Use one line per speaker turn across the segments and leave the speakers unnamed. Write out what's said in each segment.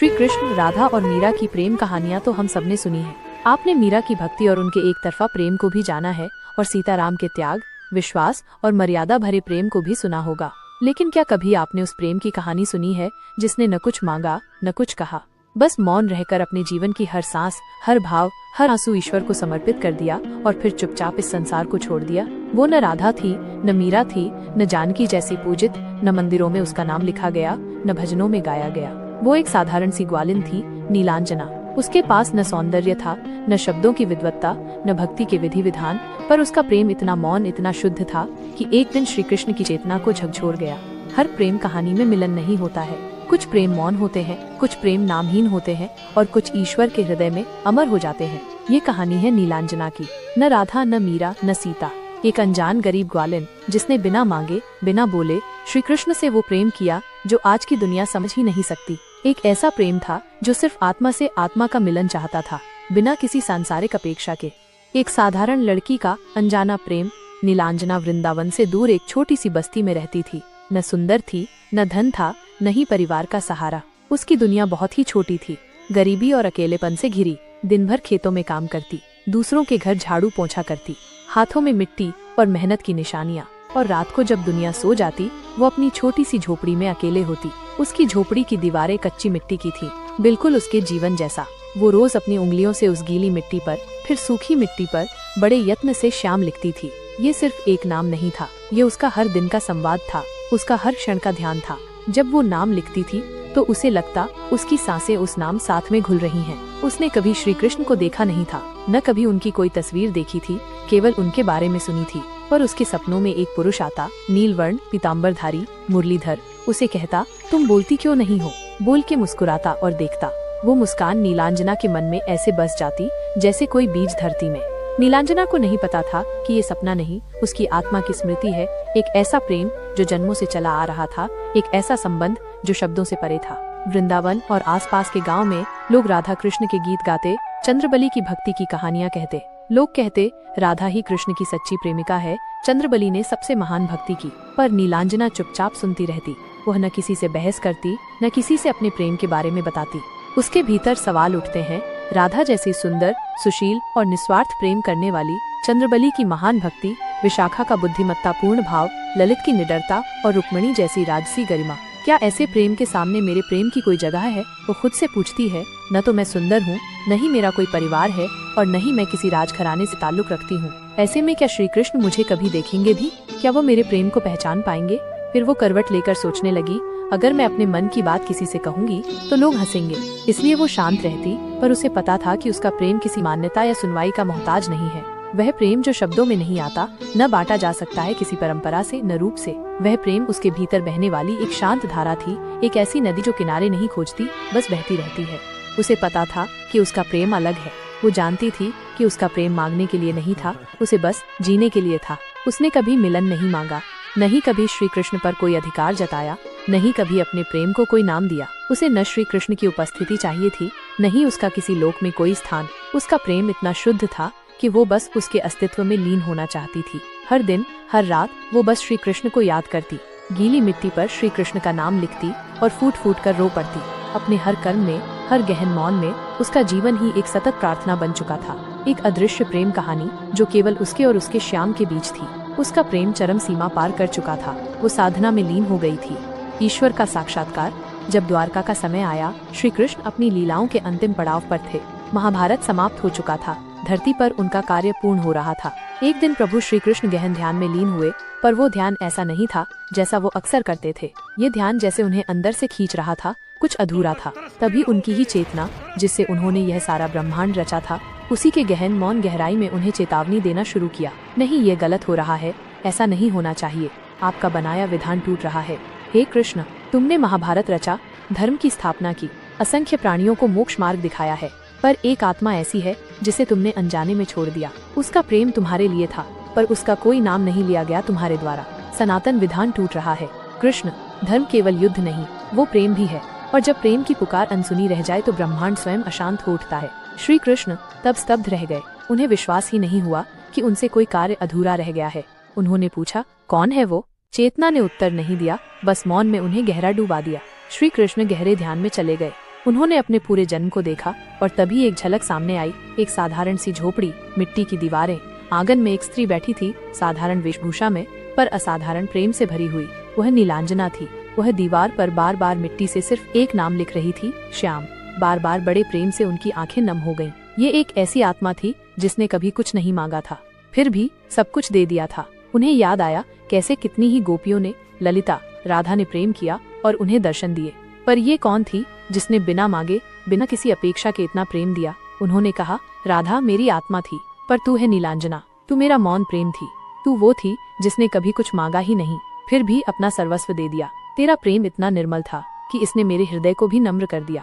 श्री कृष्ण, राधा और मीरा की प्रेम कहानियाँ तो हम सबने सुनी है। आपने मीरा की भक्ति और उनके एक तरफा प्रेम को भी जाना है और सीताराम के त्याग, विश्वास और मर्यादा भरे प्रेम को भी सुना होगा। लेकिन क्या कभी आपने उस प्रेम की कहानी सुनी है जिसने न कुछ मांगा न कुछ कहा, बस मौन रहकर अपने जीवन की हर सांस, हर भाव, हर आंसू ईश्वर को समर्पित कर दिया और फिर चुपचाप इस संसार को छोड़ दिया? वो न राधा थी, न मीरा थी, न जानकी जैसी पूजित, न मंदिरों में उसका नाम लिखा गया, न भजनों में गाया गया। वो एक साधारण सी ग्वालिन थी, नीलांजना। उसके पास न सौंदर्य था, न शब्दों की विद्वत्ता, न भक्ति के विधि विधान, पर उसका प्रेम इतना मौन, इतना शुद्ध था कि एक दिन श्री कृष्ण की चेतना को झकझोर गया। हर प्रेम कहानी में मिलन नहीं होता है। कुछ प्रेम मौन होते हैं, कुछ प्रेम नामहीन होते हैं और कुछ ईश्वर के हृदय में अमर हो जाते हैं। ये कहानी है नीलांजना की। न राधा, न मीरा, न सीता, एक अनजान गरीब ग्वालिन जिसने बिना मांगे, बिना बोले श्री कृष्ण से वो प्रेम किया जो आज की दुनिया समझ ही नहीं सकती। एक ऐसा प्रेम था जो सिर्फ आत्मा से आत्मा का मिलन चाहता था, बिना किसी सांसारिक अपेक्षा के। एक साधारण लड़की का अनजाना प्रेम। नीलांजना वृंदावन से दूर एक छोटी सी बस्ती में रहती थी। न सुंदर थी, न धन था, न ही परिवार का सहारा। उसकी दुनिया बहुत ही छोटी थी, गरीबी और अकेलेपन से घिरी। दिन भर खेतों में काम करती, दूसरों के घर झाड़ू पोंछा करती, हाथों में मिट्टी और मेहनत की निशानियाँ। और रात को जब दुनिया सो जाती, वो अपनी छोटी सी झोपड़ी में अकेले होती। उसकी झोपड़ी की दीवारें कच्ची मिट्टी की थी, बिल्कुल उसके जीवन जैसा। वो रोज अपनी उंगलियों से उस गीली मिट्टी पर, फिर सूखी मिट्टी पर बड़े यत्न से श्याम लिखती थी। ये सिर्फ एक नाम नहीं था, ये उसका हर दिन का संवाद था, उसका हर क्षण का ध्यान था। जब वो नाम लिखती थी तो उसे लगता उसकी सांसें उस नाम साथ में घुल रही हैं। उसने कभी श्री कृष्ण को देखा नहीं था, न कभी उनकी कोई तस्वीर देखी थी, केवल उनके बारे में सुनी थी। पर उसके सपनों में एक पुरुष आता, नीलवर्ण, पीताम्बरधारी, मुरलीधर। उसे कहता, तुम बोलती क्यों नहीं हो? बोल के मुस्कुराता और देखता। वो मुस्कान नीलांजना के मन में ऐसे बस जाती जैसे कोई बीज धरती में। नीलांजना को नहीं पता था कि ये सपना नहीं, उसकी आत्मा की स्मृति है। एक ऐसा प्रेम जो जन्मों से चला आ रहा था, एक ऐसा संबंध जो शब्दों से परे था। वृंदावन और आसपास के गांव में लोग राधा कृष्ण के गीत गाते, चंद्रबली की भक्ति की कहानियां कहते। लोग कहते, राधा ही कृष्ण की सच्ची प्रेमिका है, चंद्रबली ने सबसे महान भक्ति की। पर नीलांजना चुपचाप सुनती रहती। वह न किसी से बहस करती, न किसी से अपने प्रेम के बारे में बताती। उसके भीतर सवाल उठते हैं, राधा जैसी सुंदर, सुशील और निस्वार्थ प्रेम करने वाली, चंद्रबली की महान भक्ति, विशाखा का बुद्धिमत्तापूर्ण भाव, ललित की निडरता और रुक्मिणी जैसी राजसी गरिमा, क्या ऐसे प्रेम के सामने मेरे प्रेम की कोई जगह है? वो खुद से पूछती है। न तो मैं सुंदर हूँ, न ही मेरा कोई परिवार है और न ही मैं किसी राजघराने से ताल्लुक रखती हूँ। ऐसे में क्या श्री कृष्ण मुझे कभी देखेंगे भी? क्या वो मेरे प्रेम को पहचान पाएंगे? फिर वो करवट लेकर सोचने लगी, अगर मैं अपने मन की बात किसी से कहूंगी तो लोग हंसेंगे। इसलिए वो शांत रहती, पर उसे पता था कि उसका प्रेम किसी मान्यता या सुनवाई का मोहताज नहीं है। वह प्रेम जो शब्दों में नहीं आता, न बांटा जा सकता है किसी परंपरा से, न रूप से। वह प्रेम उसके भीतर बहने वाली एक शांत धारा थी, एक ऐसी नदी जो किनारे नहीं खोजती, बस बहती रहती है। उसे पता था कि उसका प्रेम अलग है। वो जानती थी कि उसका प्रेम मांगने के लिए नहीं था, उसे बस जीने के लिए था। उसने कभी मिलन नहीं मांगा, नहीं कभी श्री कृष्ण पर कोई अधिकार जताया, नहीं कभी अपने प्रेम को कोई नाम दिया। उसे न श्री कृष्ण की उपस्थिति चाहिए थी, नहीं उसका किसी लोक में कोई स्थान। उसका प्रेम इतना शुद्ध था कि वो बस उसके अस्तित्व में लीन होना चाहती थी। हर दिन, हर रात वो बस श्री कृष्ण को याद करती, गीली मिट्टी पर श्री कृष्ण का नाम लिखती और फूट फूट कर रो पड़ती। अपने हर कर्म में, हर गहन मौन में उसका जीवन ही एक सतत प्रार्थना बन चुका था, एक अदृश्य प्रेम कहानी जो केवल उसके और उसके श्याम के बीच थी। उसका प्रेम चरम सीमा पार कर चुका था, वो साधना में लीन हो गई थी। ईश्वर का साक्षात्कार। जब द्वारका का समय आया, श्री कृष्ण अपनी लीलाओं के अंतिम पड़ाव पर थे। महाभारत समाप्त हो चुका था, धरती पर उनका कार्य पूर्ण हो रहा था। एक दिन प्रभु श्री कृष्ण गहन ध्यान में लीन हुए, पर वो ध्यान ऐसा नहीं था जैसा वो अक्सर करते थे। ये ध्यान जैसे उन्हें अंदर से खींच रहा था, कुछ अधूरा था। तभी उनकी ही चेतना, जिससे उन्होंने यह सारा ब्रह्मांड रचा था, उसी के गहन मौन गहराई में उन्हें चेतावनी देना शुरू किया। नहीं, ये गलत हो रहा है, ऐसा नहीं होना चाहिए। आपका बनाया विधान टूट रहा है। हे कृष्ण, तुमने महाभारत रचा, धर्म की स्थापना की, असंख्य प्राणियों को मोक्ष मार्ग दिखाया है, पर एक आत्मा ऐसी है जिसे तुमने अनजाने में छोड़ दिया। उसका प्रेम तुम्हारे लिए था, पर उसका कोई नाम नहीं लिया गया तुम्हारे द्वारा। सनातन विधान टूट रहा है। कृष्ण, धर्म केवल युद्ध नहीं, वो प्रेम भी है, और जब प्रेम की पुकार अनसुनी रह जाए तो ब्रह्मांड स्वयं अशांत हो उठता है। श्री कृष्ण तब स्तब्ध रह गए। उन्हें विश्वास ही नहीं हुआ कि उनसे कोई कार्य अधूरा रह गया है। उन्होंने पूछा, कौन है वो? चेतना ने उत्तर नहीं दिया, बस मौन में उन्हें गहरा डूबा दिया। श्री कृष्ण गहरे ध्यान में चले गए। उन्होंने अपने पूरे जन्म को देखा और तभी एक झलक सामने आई। एक साधारण सी झोपड़ी, मिट्टी की दीवारें, आंगन में एक स्त्री बैठी थी, साधारण वेशभूषा में पर असाधारण प्रेम से भरी हुई। वह नीलांजना थी। वह दीवार पर बार बार मिट्टी से सिर्फ एक नाम लिख रही थी, श्याम। बार बार बड़े प्रेम से उनकी आंखें नम हो गईं। ये एक ऐसी आत्मा थी जिसने कभी कुछ नहीं मांगा था, फिर भी सब कुछ दे दिया था। उन्हें याद आया कैसे कितनी ही गोपियों ने, ललिता, राधा ने प्रेम किया और उन्हें दर्शन दिए, पर ये कौन थी जिसने बिना मांगे, बिना किसी अपेक्षा के इतना प्रेम दिया। उन्होंने कहा, राधा मेरी आत्मा थी, पर तू है नीलांजना, तू मेरा मौन प्रेम थी। तू वो थी जिसने कभी कुछ मांगा ही नहीं, फिर भी अपना सर्वस्व दे दिया। तेरा प्रेम इतना निर्मल था कि इसने मेरे हृदय को भी नम्र कर दिया।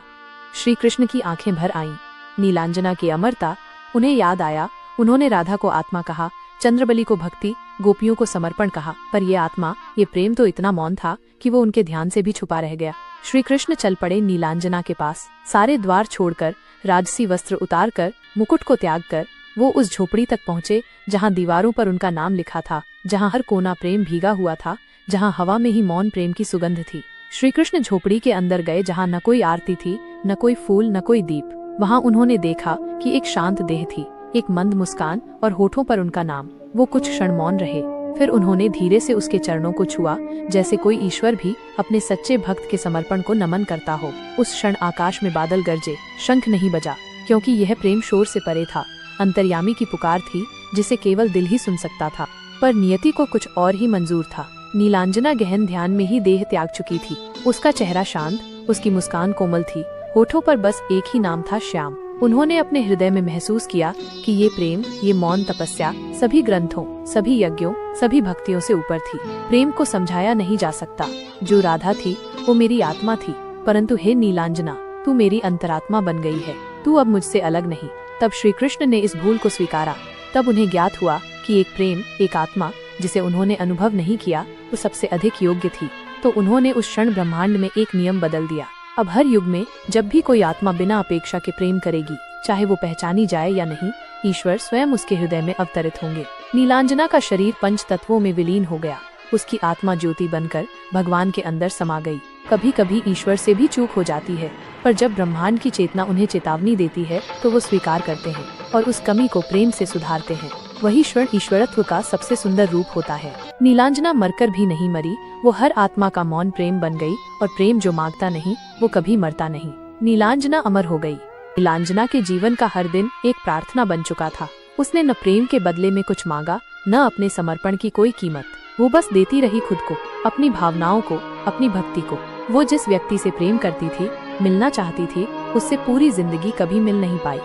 श्री कृष्ण की आंखें भर आईं। नीलांजना की अमरता, उन्हें याद आया। उन्होंने राधा को आत्मा कहा, चंद्रबली को भक्ति, गोपियों को समर्पण कहा, पर ये आत्मा, ये प्रेम तो इतना मौन था कि वो उनके ध्यान से भी छुपा रह गया। श्री कृष्ण चल पड़े नीलांजना के पास। सारे द्वार छोड़कर, राजसी वस्त्र उतारकर, मुकुट को त्याग कर वो उस झोपड़ी तक पहुँचे जहाँ दीवारों पर उनका नाम लिखा था, जहाँ हर कोना प्रेम भीगा हुआ था, जहाँ हवा में ही मौन प्रेम की सुगंध थी। श्री कृष्ण झोपड़ी के अंदर गए जहाँ न कोई आरती थी, न कोई फूल, न कोई दीप। वहाँ उन्होंने देखा कि एक शांत देह थी, एक मंद मुस्कान और होठों पर उनका नाम। वो कुछ क्षण मौन रहे, फिर उन्होंने धीरे से उसके चरणों को छुआ, जैसे कोई ईश्वर भी अपने सच्चे भक्त के समर्पण को नमन करता हो। उस क्षण आकाश में बादल गरजे, शंख नहीं बजा, क्योंकि यह प्रेम शोर से परे था। अंतर्यामी की पुकार थी जिसे केवल दिल ही सुन सकता था, पर नियति को कुछ और ही मंजूर था। नीलांजना गहन ध्यान में ही देह त्याग चुकी थी। उसका चेहरा शांत, उसकी मुस्कान कोमल थी, होठों पर बस एक ही नाम था, श्याम। उन्होंने अपने हृदय में महसूस किया कि ये प्रेम, ये मौन तपस्या सभी ग्रंथों, सभी यज्ञों, सभी भक्तियों से ऊपर थी। प्रेम को समझाया नहीं जा सकता। जो राधा थी वो मेरी आत्मा थी, परंतु हे नीलांजना, तू मेरी अंतरात्मा बन गई है, तू अब मुझसे अलग नहीं। तब श्री कृष्ण ने इस भूल को स्वीकारा। तब उन्हें ज्ञात हुआ कि एक प्रेम, एक आत्मा जिसे उन्होंने अनुभव नहीं किया, वो सबसे अधिक योग्य थी। तो उन्होंने उस क्षण ब्रह्मांड में एक नियम बदल दिया। अब हर युग में जब भी कोई आत्मा बिना अपेक्षा के प्रेम करेगी, चाहे वो पहचानी जाए या नहीं, ईश्वर स्वयं उसके हृदय में अवतरित होंगे। नीलांजना का शरीर पंच तत्वों में विलीन हो गया। उसकी आत्मा ज्योति बनकर भगवान के अंदर समा गई। कभी कभी ईश्वर से भी चूक हो जाती है, पर जब ब्रह्मांड की चेतना उन्हें चेतावनी देती है तो वो स्वीकार करते हैं और उस कमी को प्रेम से सुधारते हैं। वही क्षण ईश्वरत्व का सबसे सुंदर रूप होता है। नीलांजना मरकर भी नहीं मरी, वो हर आत्मा का मौन प्रेम बन गई, और प्रेम जो मांगता नहीं वो कभी मरता नहीं। नीलांजना अमर हो गई। नीलांजना के जीवन का हर दिन एक प्रार्थना बन चुका था। उसने न प्रेम के बदले में कुछ मांगा, न अपने समर्पण की कोई कीमत। वो बस देती रही खुद को, अपनी भावनाओं को, अपनी भक्ति को। वो जिस व्यक्ति से प्रेम करती थी, मिलना चाहती थी, उससे पूरी जिंदगी कभी मिल नहीं पाई।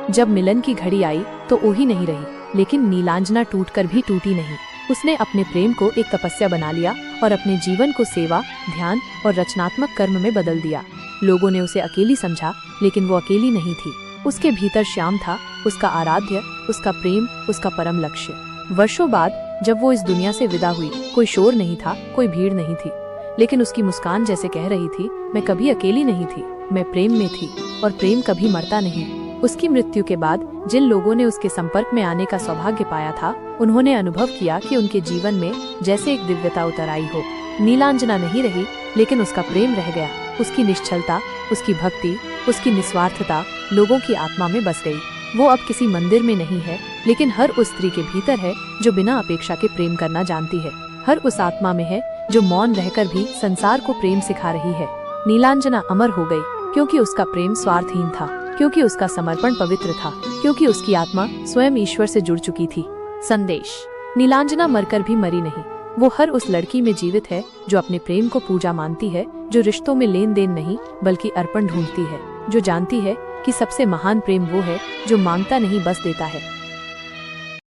जब मिलन की घड़ी आई तो ओही नहीं रही, लेकिन नीलांजना टूटकर भी टूटी नहीं। उसने अपने प्रेम को एक तपस्या बना लिया और अपने जीवन को सेवा, ध्यान और रचनात्मक कर्म में बदल दिया। लोगों ने उसे अकेली समझा, लेकिन वो अकेली नहीं थी। उसके भीतर श्याम था, उसका आराध्य, उसका प्रेम, उसका परम लक्ष्य। वर्षों बाद जब वो इस दुनिया से विदा हुई, कोई शोर नहीं था, कोई भीड़ नहीं थी, लेकिन उसकी मुस्कान जैसे कह रही थी, मैं कभी अकेली नहीं थी, मैं प्रेम में थी, और प्रेम कभी मरता नहीं। उसकी मृत्यु के बाद जिन लोगों ने उसके संपर्क में आने का सौभाग्य पाया था, उन्होंने अनुभव किया कि उनके जीवन में जैसे एक दिव्यता उतर आई हो। नीलांजना नहीं रही, लेकिन उसका प्रेम रह गया। उसकी निश्चलता, उसकी भक्ति, उसकी निस्वार्थता लोगों की आत्मा में बस गई। वो अब किसी मंदिर में नहीं है, लेकिन हर उस स्त्री के भीतर है जो बिना अपेक्षा के प्रेम करना जानती है। हर उस आत्मा में है जो मौन रहकर भी संसार को प्रेम सिखा रही है। नीलांजना अमर हो गई क्योंकि उसका प्रेम स्वार्थहीन था, क्योंकि उसका समर्पण पवित्र था, क्योंकि उसकी आत्मा स्वयं ईश्वर से जुड़ चुकी थी। संदेश: नीलांजना मरकर भी मरी नहीं। वो हर उस लड़की में जीवित है जो अपने प्रेम को पूजा मानती है, जो रिश्तों में लेन देन नहीं बल्कि अर्पण ढूंढती है, जो जानती है कि सबसे महान प्रेम वो है जो मांगता नहीं बस देता है।